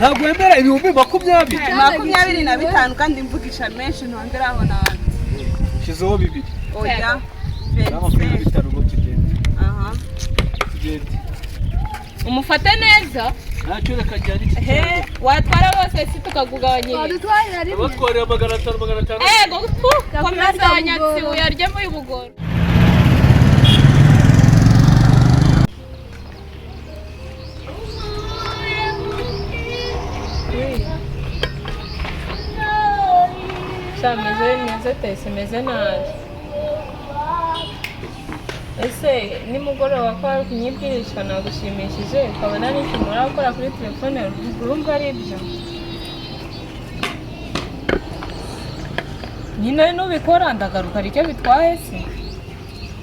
ntabwo wemera ibihumbi 20. 25 kandi mvugisha menshi ntongeraho nawe. Shizeho 2. Oya. Amafaranga bitaro ngo tugende. Aha. Tugende. Umufate neza. Ntacyo reka jyana iki. Watwara bose si tukakugabanyira. Wadutwarira rimwe. Abatwariye 500. Ego komeza nyatsi uyaryemo y'ubugoro. Meze neza tese meze nabi. Ese nimugoroba kwa kunyibwirisha nagushimishije ukabona n'ikintu urakora kuri telefone urumva ari ibyo. Nyine nubikora ndagaruka aricyo bitwaye se.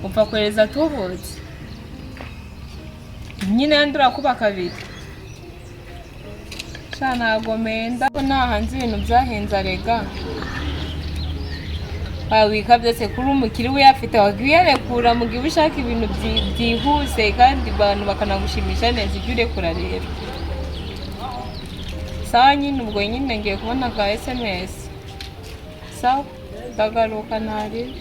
Upfa kwereza tubutse. Nyine ndura kuba kabiri. Ntago menda ko nahanze ibintu byahenze arega. Wika byose kuri umukiri we yafite wagiyerekura mu gihe ushaka ibintu byihuse kandi abantu bakanagushimisha neza ibyo urekura rero. Sawa nyine ubwo nyine ngiye kubona ka SMS. Sawa ndagaruka ntari.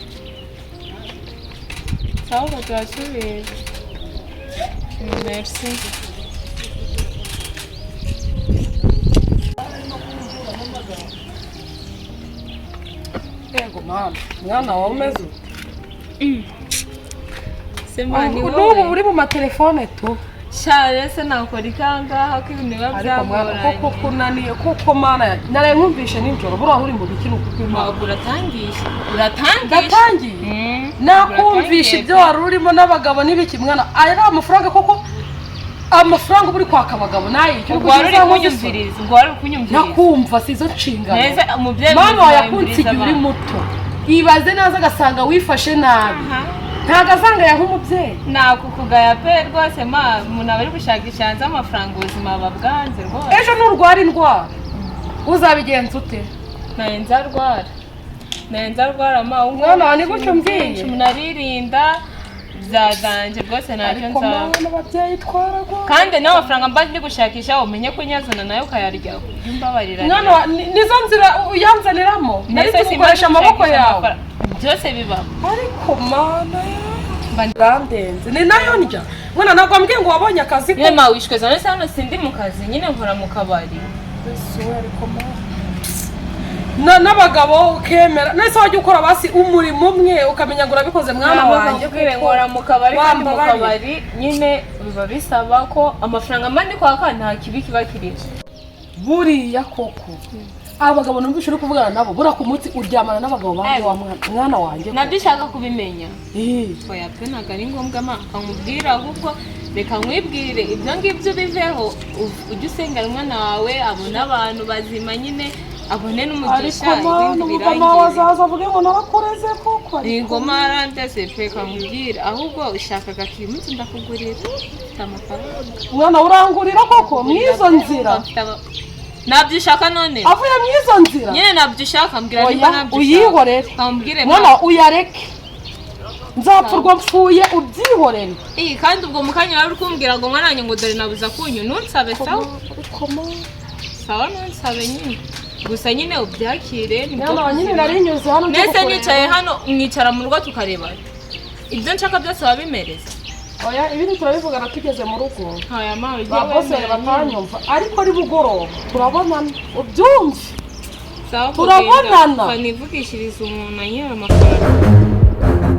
Sawa bazasubira. Merci. Mwana wawe umeze Semani wowe. N'ubu uri mu matelefone tu. Share se nakora ikangaha ko ibintu biba byagoranye. Koko kunaniye kuko mana nare nkumvishe ninjoro buri uri mu bikino kuko uratangisha. Ndatangiye. Nakumvishe ibyo wari urimo n'abagabo n'ibiki mwana. Ari amafaranga koko amafaranga uri kwaka abagabo naye icyo uri kunyumviriza. Nakumva sizo nshingano. Neza umubyeyi mama yakunsigiye uri muto. Ibaze naza gasanga wifashe nabi. Ntago azanga ya nk'umubyeyi. Nakukugaya pe rwose ma umuntu abari gushakisha hanze amafaranga ubuzima babwanze rwose. Ejo nurwara indwara uzabigenza ute? Nayenza rwara ma umwana wani gutyo mbyiye. Munaririnda byazanje rwose ntacyo nzaba. Ababyeyi twarago. Kandi n'amafaranga mba ndi gushakisha umenye ko nyazana nayo ukayaryaho. Yumbabarira. Mwana nizo nzira uyanzaniramo. Nari tugukoresha amaboko yawe. Byose biba. Ariko mana bandenze. Ni nayo ndya. Mwana nagwa mbwiye ngo wabonye akazi ko. Yema wishweza nese hano sindi mu kazi nyine nkora mu kabari. Ariko n'abagabo ukemera nese wajya ukora basi umurimo umwe ukamenya ngo urabikoze mwana wanjye nkora mu kabari kandi mu kabari nyine biba bisaba ko amafaranga mandi kwaka nta kibi kiba kirimo. Buriya koko abagabo numvishe uri kuvugana nabo bura ku munsi uryamana n'abagabo bandi wa mwana wanjye. Nabishaka kubimenya. Twa pe ntago ari ngombwa ma kamubwira ahubwo reka nkwibwire ibyo ngibyo biveho ujye usengera umwana wawe abona abantu bazima nyine abone n'umugisha ibindi birangiye. Ariko wazaza avuge ngo narakureze koko. Ingoma arantese pe kamubwira ahubwo ushakaga kimunsi ndakugurira amafaranga. Mwana urangurira koko mwizo nzira. Nabyo ushaka none. Avuye mwizo nzira. Nyine nabyo ushaka mbwira niba nabyo. Uyihorere. Kambwire mwana uyareke. Nzapfurwa mfuye ubyihorere. Kandi ubwo mukanya wari kumbwira ngo mwaranye ngo dore nabuza kunyu nunsabe sawa. Sawa nunsabe nyine. Gusa nyine ubyakire nibwo nyine narinyuze hano. Nese nicaye hano mwicara mu rugo tukareba. Ibyo nshaka byose wabimereza. Oya ibindi turabivugana tugeze mu rugo. Haya mawe je bose batanyumva ariko ari bugoroba turabonana ubyumve. Sawa turabonana. Kanivugishiriza umuntu anyera amafaranga.